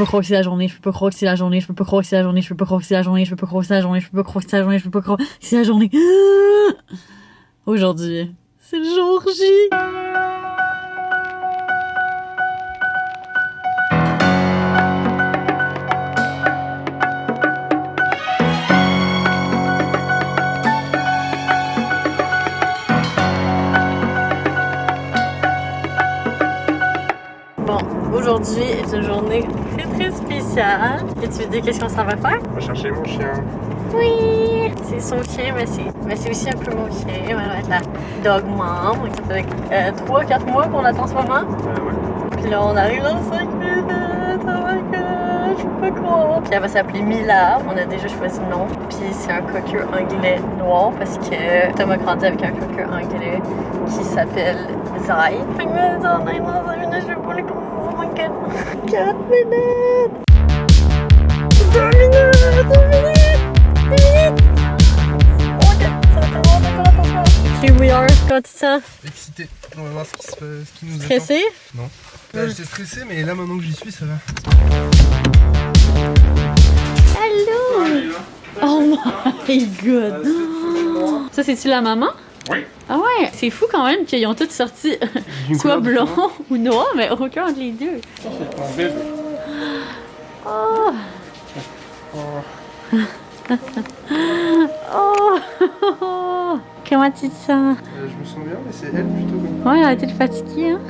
pas croire que c'est la journée, je peux pas croire que c'est la journée, je peux pas croire que c'est la journée, je peux pas croire que c'est la journée, je peux pas croire que c'est la journée, je peux pas croire que c'est la journée, je peux pas croire que c'est la journée. Aujourd'hui, c'est le jour J. Bon, aujourd'hui est une journée très spéciale. Et tu veux dire qu'est-ce qu'on s'en va faire? On va chercher mon chien. Oui! C'est son chien, mais c'est aussi un peu mon chien. Elle va être la dog mom. Ça fait 3-4 mois qu'on attend ce moment. Ouais. Puis là, on arrive dans 5 minutes. Oh my god, je peux pas croire. Puis elle va s'appeler Mila. On a déjà choisi le nom. Puis c'est un cocker anglais noir parce que Tom a grandi avec un cocker anglais qui s'appelle Zai. Fait que on arrive dans 5 minutes, je vais pas les prendre. Oh my god. 4 minutes! 2 minutes! 2 minutes! 2 minutes! Oh my god, ça va tellement d'accord, attention. Here we are, comment tu te sens? Excité. On va voir ce qui nous attend. Stressé? Non. Là, j'étais stressé, mais là, maintenant que j'y suis, ça va. Allô? Oh my god! Ça, c'est-tu la maman? Oui. Ah ouais, c'est fou quand même qu'ils ont toutes sorti soit blond ou noir, mais aucun entre les deux. Ça, c'est ton bébé. Oh! Oh. Oh! Comment tu te sens? Je me sens bien, mais c'est elle plutôt. Ouais, elle a été fatiguée, hein?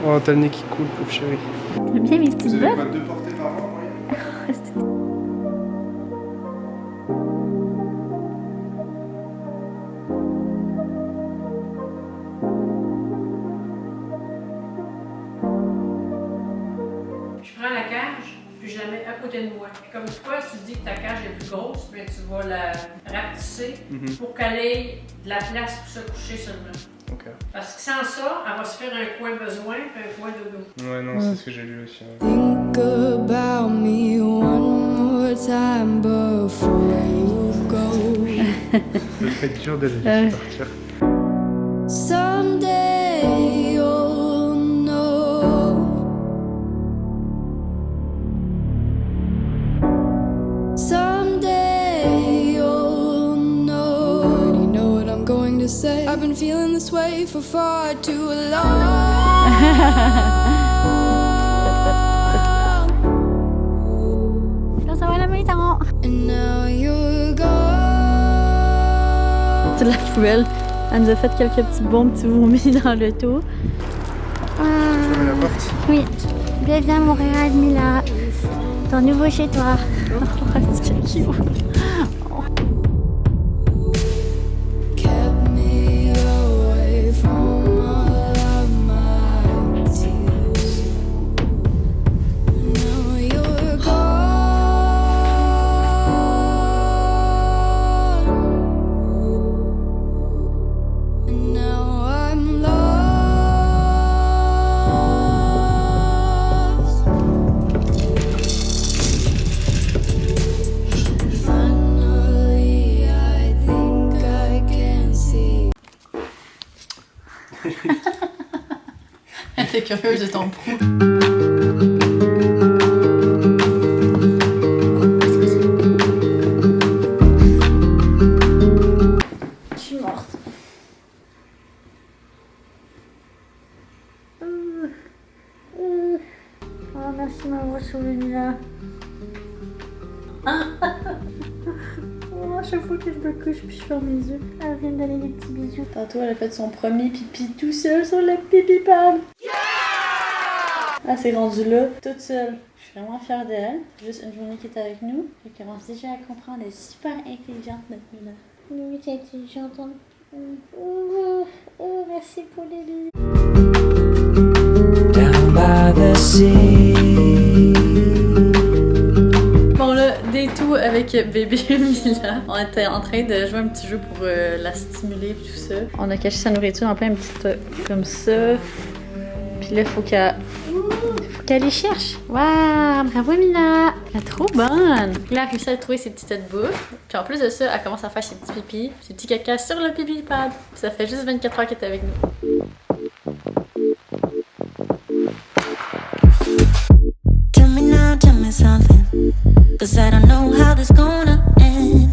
Oh, t'as le nez qui coule, pauvre chérie. J'aime bien mes petites bottes. 22 portées par an, moyenne? Je prends la cage, puis je la mets à côté de moi. Puis comme toi, tu dis que ta cage est plus grosse, mais tu vas la rapetisser pour qu'elle ait de la place pour se coucher seulement. Ok. Parce que sans ça, elle va se faire un coin besoin puis un coin dodo. Ouais, non, c'est ce que j'ai lu aussi. Think about me one more time before you go. Ça va être dur de laisser partir. Someday you'll know. Someday you'll know. Already know what I'm going to say. I've been feeling this way for far too long. Quand ça va la maison? And now you're gone. C'est de la poubelle. Elle nous a fait quelques petits bons petits vomis dans l'auto. Fermez la porte. Oui. Bienvenue à Montréal, Mila. Ton nouveau chez toi. Oh, c'est cute. Kept me away from all of my tears. Now you're gone. And now I'm lost. Finally, I think I can see. Elle était curieuse de ton prou. Je suis morte. Oh, merci de m'avoir sauvé, Mila. Oh, à chaque fois que je me couche puis je ferme mes yeux, elle vient me donner des petits bisous. Tantôt, elle a fait son premier pipi tout seul sur le pipi pad. Elle s'est rendue là, toute seule. Je suis vraiment fière d'elle. C'est juste une journée qui est avec nous. Elle commence déjà à comprendre. Elle est super intelligente, notre Mila. Oui, t'es intelligente. Oh, merci pour les bisous. Down by the sea. Bon là, des tout avec bébé Mila. On était en train de jouer un petit jeu pour la stimuler et tout ça. On a caché sa nourriture en plein petit comme ça. Puis là, il faut qu'elle faut qu'elle les cherche. Waouh, bravo Mila. Elle est trop bonne. Mila a réussi à trouver ses petites têtes bouffe. Puis en plus de ça, elle commence à faire ses petits pipis, ses petits caca sur le pipi pad. Puis ça fait juste 24 heures qu'elle est avec nous. Tell me something, 'cause I don't know how this gonna end.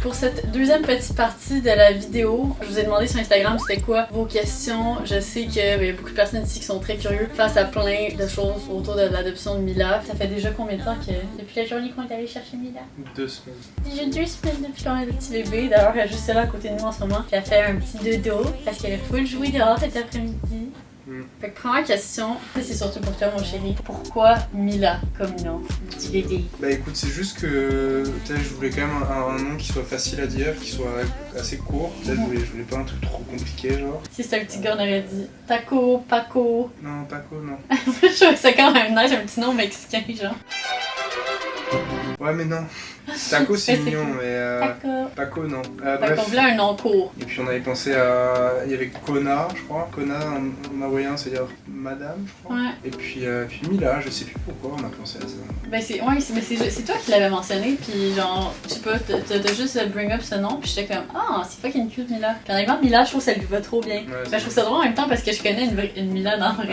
Pour cette deuxième petite partie de la vidéo, je vous ai demandé sur Instagram c'était quoi vos questions. Je sais qu'il y a beaucoup de personnes ici qui sont très curieux face à plein de choses autour de l'adoption de Mila. Ça fait déjà combien de temps que depuis la journée qu'on est allé chercher Mila? 2 semaines. Déjà 2 semaines depuis qu'on a des petits bébés. D'ailleurs, elle est juste là à côté de nous en ce moment. Puis elle fait un petit dodo parce qu'elle est full jouer dehors cet après-midi. Fait que première question, c'est surtout pour toi mon chéri. Pourquoi Mila comme nom, petit bébé? Bah écoute, c'est juste que je voulais quand même un nom qui soit facile à dire, qui soit assez court. Je voulais pas un truc trop compliqué genre. Si c'était un petit gars, on aurait dit Taco, Paco. Non, Paco, non. Je trouvais ça quand même nice, un petit nom mexicain genre. Ouais mais non. Taco c'est mignon mais Taco. Paco non. Fait qu'on voulait un nom court. Et puis on avait pensé à... Il y avait Kona je crois. Kona en hawaïen c'est dire madame je crois. Ouais. Et puis Mila, je sais plus pourquoi on a pensé à ça. Ben c'est toi qui l'avais mentionné puis genre, je sais pas, t'as juste bring up ce nom puis j'étais comme c'est fucking cute Mila. Puis honnêtement Mila je trouve que ça lui va trop bien. Ouais, je trouve ça drôle en même temps parce que je connais une Mila dans la vraie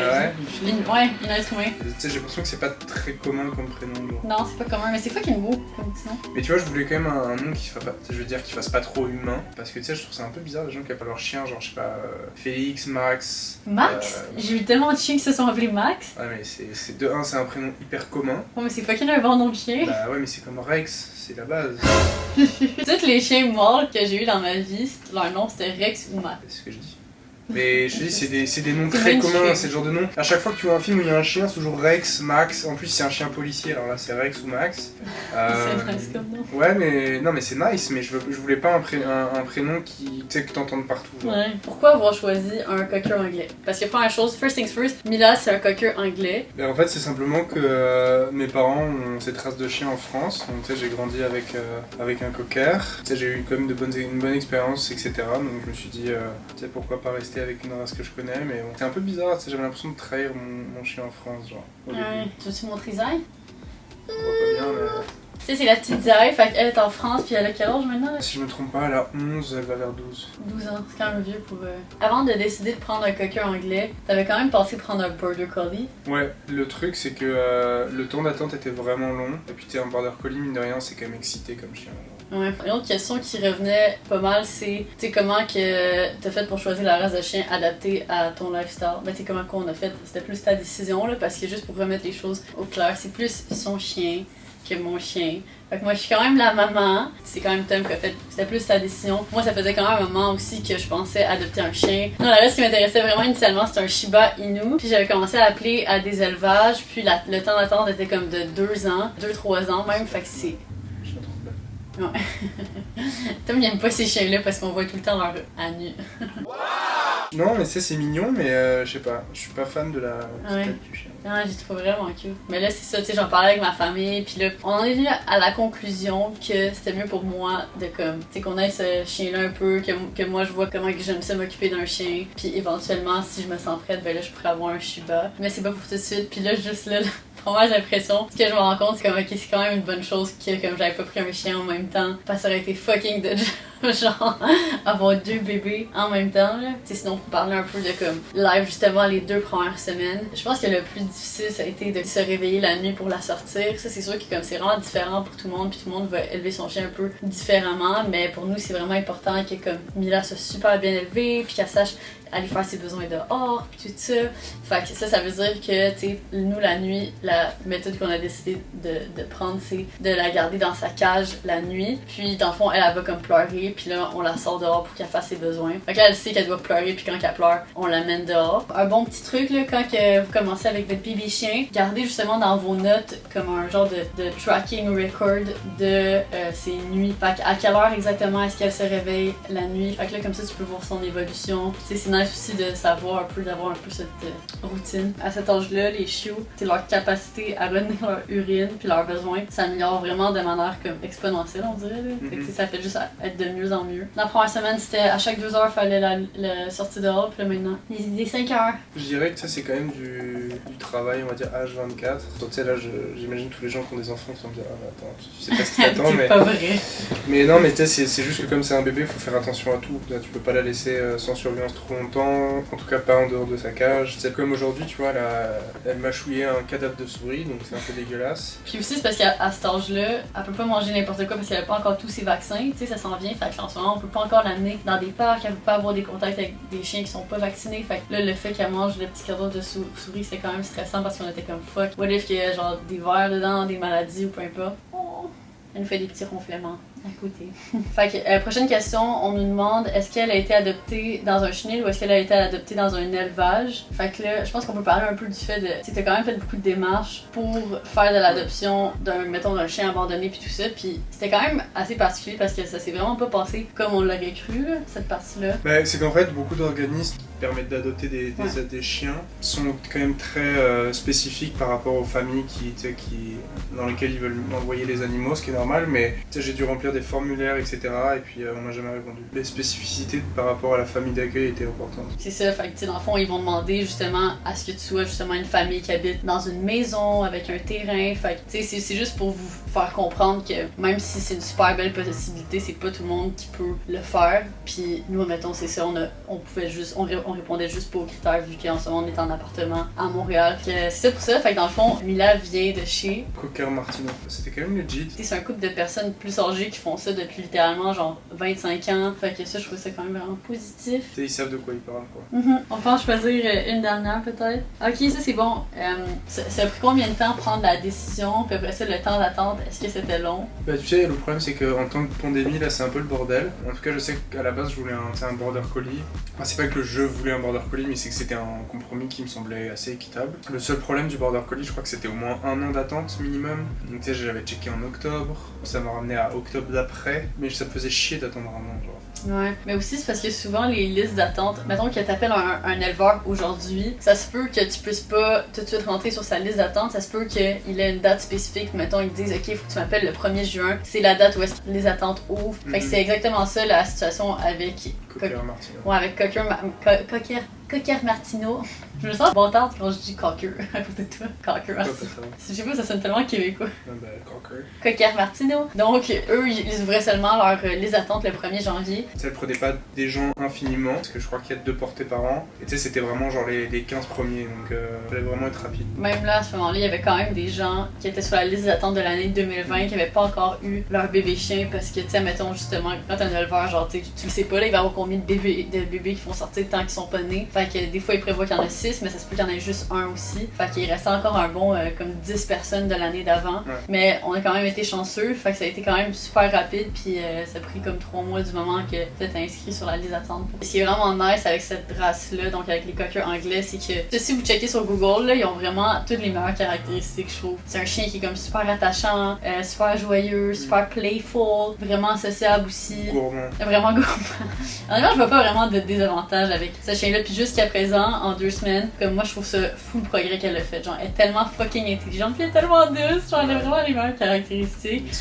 vie. Ouais, une être humain. Tu sais j'ai l'impression que c'est pas très commun comme prénom genre. Non c'est pas commun mais c'est fucking beau comme petit nom. Mais tu vois, je voulais quand même un nom qui fasse pas, qui fasse pas trop humain. Parce que tu sais, je trouve ça un peu bizarre les gens qui appellent leur chien, genre je sais pas, Félix, Max. Max? J'ai eu tellement de chiens qui se sont appelés Max. Ouais, mais c'est de un, c'est un prénom hyper commun. Oh, mais c'est fucking un bon nom de chien. Bah ouais, mais c'est comme Rex, c'est la base. Tous les chiens morts que j'ai eu dans ma vie, leur nom c'était Rex ou Max. C'est ce que je dis. Mais je te dis, c'est des noms C'est très magnifique. communs, c'est le genre de nom. À chaque fois que tu vois un film où il y a un chien, c'est toujours Rex, Max. En plus, c'est un chien policier, alors là, c'est Rex ou Max. C'est nice comme nom. Ouais, mais non, mais c'est nice, mais je voulais pas un prénom qui, tu sais, que t'entendes partout. Genre. Ouais. Pourquoi avoir choisi un cocker anglais? Parce que première chose, first things first, Mila c'est un cocker anglais. Et en fait, c'est simplement que mes parents ont cette race de chien en France. Donc, tu sais, j'ai grandi avec un cocker. Tu sais, j'ai eu quand même une bonne expérience, etc. Donc, je me suis dit, tu sais, pourquoi pas rester avec une race que je connais. Mais bon, c'est un peu bizarre, tu sais, j'avais l'impression de trahir mon chien en France, genre. Au début. Tu veux-tu montrer Zai? On voit pas bien, mais. Tu sais, c'est la petite Zai, fait qu'elle est en France, puis elle a quel âge maintenant? Si je me trompe pas, elle a 11, elle va vers 12. 12 ans, c'est quand même vieux pour... Avant de décider de prendre un cocker anglais, t'avais quand même pensé prendre un border collie. Ouais, le truc c'est que le temps d'attente était vraiment long. Et puis t'es un border collie, mine de rien, c'est quand même excité comme chien. Genre. Ouais. Une autre question qui revenait pas mal, c'est tu sais comment que t'as fait pour choisir la race de chien adaptée à ton lifestyle? Ben tu sais comment qu'on a fait, c'était plus ta décision là, parce que juste pour remettre les choses au clair, c'est plus son chien que mon chien. Fait que moi je suis quand même la maman, c'est quand même Tom qui a fait, c'était plus sa décision. Moi ça faisait quand même un moment aussi que je pensais adopter un chien. Non, la race qui m'intéressait vraiment initialement c'était un Shiba Inu. Puis j'avais commencé à appeler à des élevages, puis le temps d'attente était comme de 2 ans, 2-3 ans même, fait que c'est... Je suis trop bien. Ouais. Tom il aime pas ces chiens-là parce qu'on voit tout le temps leur à nu. Non, mais c'est mignon, mais je sais pas, je suis pas fan de la petite tête du chien. Non, j'ai trouvé vraiment cute. Mais là, c'est ça, tu sais, j'en parlais avec ma famille, puis là, on en est venu à la conclusion que c'était mieux pour moi de comme, tu sais, qu'on ait ce chien-là un peu, que moi je vois comment que j'aime ça m'occuper d'un chien, puis éventuellement, si je me sens prête, ben là, je pourrais avoir un Shiba. Mais c'est pas pour tout de suite, puis là, juste là, vraiment j'ai l'impression, ce que je me rends compte, c'est comme, ok, c'est quand même une bonne chose que comme j'avais pas pris un chien en même temps, parce que ça aurait été fucking de genre avoir 2 bébés en même temps là. Tu sais, sinon pour parler un peu de comme live justement les 2 premières semaines, je pense que le plus difficile ça a été de se réveiller la nuit pour la sortir. Ça c'est sûr que comme c'est vraiment différent pour tout le monde, puis tout le monde va élever son chien un peu différemment, mais pour nous c'est vraiment important que comme Mila soit super bien élevée, puis qu'elle sache aller faire ses besoins dehors, puis tout ça. Fait que ça veut dire que, tu sais, nous, la nuit, la méthode qu'on a décidé de prendre, c'est de la garder dans sa cage la nuit. Puis, dans le fond, elle va comme pleurer, puis là, on la sort dehors pour qu'elle fasse ses besoins. Fait que là, elle sait qu'elle doit pleurer, puis quand elle pleure, on l'amène dehors. Un bon petit truc, là, quand que vous commencez avec votre bébé chien, gardez justement dans vos notes comme un genre de tracking record de ses nuits. Fait qu'à quelle heure exactement est-ce qu'elle se réveille la nuit. Fait que là, comme ça, tu peux voir son évolution. Tu sais, c'est nice aussi de savoir un peu, d'avoir un peu cette routine. À cet âge-là, les chiots, leur capacité à retenir leur urine puis leurs besoins s'améliore vraiment de manière comme exponentielle, on dirait. Fait que, ça fait juste être de mieux en mieux. La première semaine, c'était à chaque 2 heures, il fallait la sortie dehors, puis là maintenant, des 5 heures. Je dirais que ça c'est quand même du travail, on va dire H24. Donc tu sais là, j'imagine tous les gens qui ont des enfants qui vont me dire ah attends, tu sais pas ce qui t'attend, mais... C'est pas vrai. Mais non, mais tu sais, c'est juste que comme c'est un bébé, il faut faire attention à tout. Là, tu peux pas la laisser sans surveillance trop longtemps, en tout cas pas en dehors de sa cage. C'est comme aujourd'hui, tu vois, elle m'a chouillé un cadavre de souris, donc c'est un peu dégueulasse. Puis aussi, c'est parce qu'à cet âge-là, elle peut pas manger n'importe quoi parce qu'elle a pas encore tous ses vaccins, tu sais, ça s'en vient. Fait qu'en ce moment, on peut pas encore l'amener dans des parcs, elle peut pas avoir des contacts avec des chiens qui sont pas vaccinés. Fait que là, le fait qu'elle mange le petit cadavre de souris, c'est quand même stressant parce qu'on était comme fuck. What if qu'il y a genre des vers dedans, des maladies ou peu importe. Oh. Elle nous fait des petits ronflements à côté. Fait que, prochaine question, on nous demande est-ce qu'elle a été adoptée dans un chenil ou est-ce qu'elle a été adoptée dans un élevage? Fait que là, je pense qu'on peut parler un peu du fait de... Tu t'as quand même fait beaucoup de démarches pour faire de l'adoption d'un chien abandonné puis tout ça, puis c'était quand même assez particulier parce que ça s'est vraiment pas passé comme on l'aurait cru, là, cette partie-là. Bah, c'est qu'en fait, beaucoup d'organismes qui permettent d'adopter des chiens sont quand même très spécifiques par rapport aux familles dans lesquelles ils veulent envoyer les animaux, ce qui est normal, mais j'ai dû remplir des formulaires, etc. Et puis on m'a jamais répondu. Les spécificités par rapport à la famille d'accueil étaient importantes. C'est ça, fait que dans le fond, ils vont demander justement à ce que tu sois justement une famille qui habite dans une maison avec un terrain. Fait que c'est juste pour vous faire comprendre que même si c'est une super belle possibilité, c'est pas tout le monde qui peut le faire. Puis nous, mettons, c'est ça, on répondait juste pas aux critères vu qu'en ce moment on est en appartement à Montréal. C'est ça pour ça, fait que dans le fond, Mila vient de chez Cocker Martino. C'était quand même legit. C'est un couple de personnes plus âgées qui font ça depuis littéralement genre 25 ans. Fait que ça, je trouve ça quand même vraiment positif. Ils savent de quoi ils parlent, quoi. On peut en choisir une dernière peut-être. Ok, ça c'est bon. Ça a pris combien de temps prendre la décision? Puis après ça, le temps d'attente, est-ce que c'était long? Bah tu sais, le problème c'est qu'en temps de pandémie, là c'est un peu le bordel. En tout cas, je sais qu'à la base, je voulais un border collie. Enfin, c'est pas que je voulais un border collie, mais c'est que c'était un compromis qui me semblait assez équitable. Le seul problème du border collie, je crois que c'était au moins 1 an d'attente minimum. Donc tu sais, j'avais checké en octobre. Ça m'a ramené à octobre d'après, mais ça me faisait chier d'attendre un an, genre. Ouais, mais aussi c'est parce que souvent les listes d'attente, mettons que t'appelles un éleveur aujourd'hui, ça se peut que tu puisses pas tout de suite rentrer sur sa liste d'attente, ça se peut qu'il ait une date spécifique, mettons ils te disent ok, faut que tu m'appelles le 1er juin, c'est la date où est-ce que les attentes ouvrent. Fait que c'est exactement ça la situation avec Cocker Martino. Ouais, avec Cocker Martino. Je me sens bâtarde quand je dis Cocker à côté de toi. Cocker Martino. Je sais pas, ça sonne tellement québécois. Cocker Martino. Donc, eux, ils ouvraient seulement les attentes le 1er janvier. Ça ne prenait pas des gens infiniment, parce que je crois qu'il y a 2 portées par an. Et tu sais, c'était vraiment genre les 15 premiers, donc il fallait vraiment être rapide. Même là, à ce moment-là, il y avait quand même des gens qui étaient sur la liste d'attente de l'année 2020 qui n'avaient pas encore eu leur bébé chien, parce que, tu sais, mettons justement, quand t'es un éleveur, genre, tu le sais pas, là, il va y avoir combien de bébés qui vont sortir tant qu'ils sont pas nés. Fait que des fois, ils prévoient qu'il y en a 6, mais ça se peut qu'il y en ait juste un aussi. Fait qu'il restait encore un bon comme 10 personnes de l'année d'avant. Ouais. Mais on a quand même été chanceux, fait que ça a été quand même super rapide, puis ça a pris comme 3 mois du moment que tu t'es inscrit sur la liste d'attente. Ce qui est vraiment nice avec cette race-là, donc avec les cockers anglais, c'est que si vous checkez sur Google, là, ils ont vraiment toutes les meilleures caractéristiques, je trouve. C'est un chien qui est comme super attachant, super joyeux, super playful, vraiment sociable aussi. Gourmand. Vraiment gourmand. Honnêtement, je vois pas vraiment de désavantage avec ce chien-là, puis jusqu'à présent, en 2 semaines, comme moi je trouve ça fou le progrès qu'elle a fait. Genre, elle est tellement fucking intelligente, puis elle est tellement douce, genre, elle a vraiment les meilleures caractéristiques.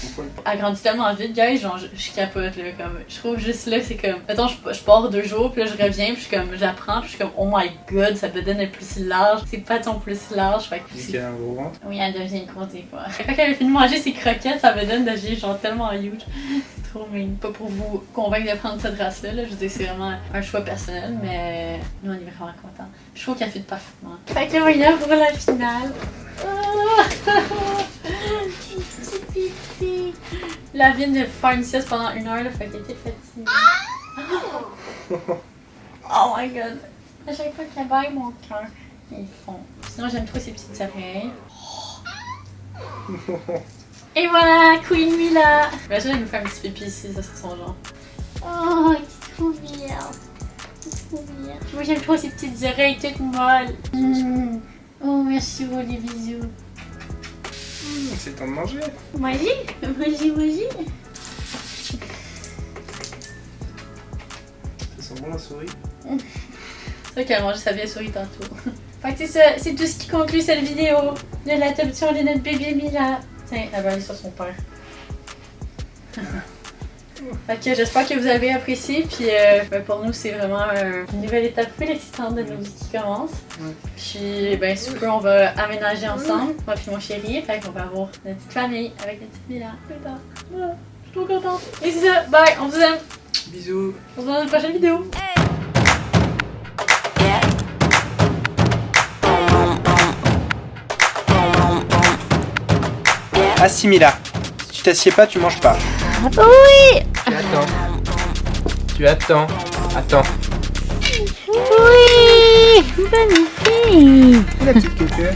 Elle grandit tellement vite, guys, genre, je capote, là, comme, je trouve juste là, c'est comme, mettons, je pars 2 jours, puis là, je reviens, puis je suis comme, j'apprends, puis je suis comme, oh my god, sa bedaine est plus large, ses pattes sont plus larges, fait que... Est-ce qu'elle a un gros ventre? Oui, elle devient grosse des fois. Quand elle a fini de manger ses croquettes, sa bedaine devient genre tellement huge. C'est trop mignon. Pas pour vous convaincre de prendre cette race-là, là. Je veux dire, c'est vraiment un choix personnel, mais nous, on est vraiment contents. Je trouve qu'elle fit parfaitement. Fait que là, on y a pour la finale. Petit pipi. La vient de faire une sieste pendant 1 heure, là, fait qu'elle était fatiguée. Oh my god. À chaque fois qu'elle baille mon cœur, ils font. Sinon, j'aime trop ses petites oreilles. Et voilà, Queen Mila! Ben, je vais me faire un petit pipi ici, ça serait son genre. Oh, c'est trop bien! C'est trop bien. Moi, j'aime trop ses petites oreilles toutes molles. Oh, merci pour les bisous. C'est le temps de manger. Manger? Manger? Ça sent bon la souris? C'est vrai qu'elle a mangé sa vieille souris tantôt. Fait que c'est ça, c'est tout ce qui conclut cette vidéo de l'adoption de notre bébé Mila. Tiens, elle va aller sur son père. Fait que j'espère que vous avez apprécié, puis pour nous c'est vraiment une nouvelle étape plus excitante de nos vies qui commence. Puis ben sous peu on va aménager ensemble, moi puis mon chéri, fait qu'on va avoir notre petite famille avec notre petite Mila plus tard. Voilà, je suis trop contente. Et c'est ça, bye, on vous aime. Bisous. On se voit dans une prochaine vidéo. Assimila. Si tu t'assieds pas, tu manges pas. Oui. Tu attends. Attends. Oui. Magnifique. La petite queue.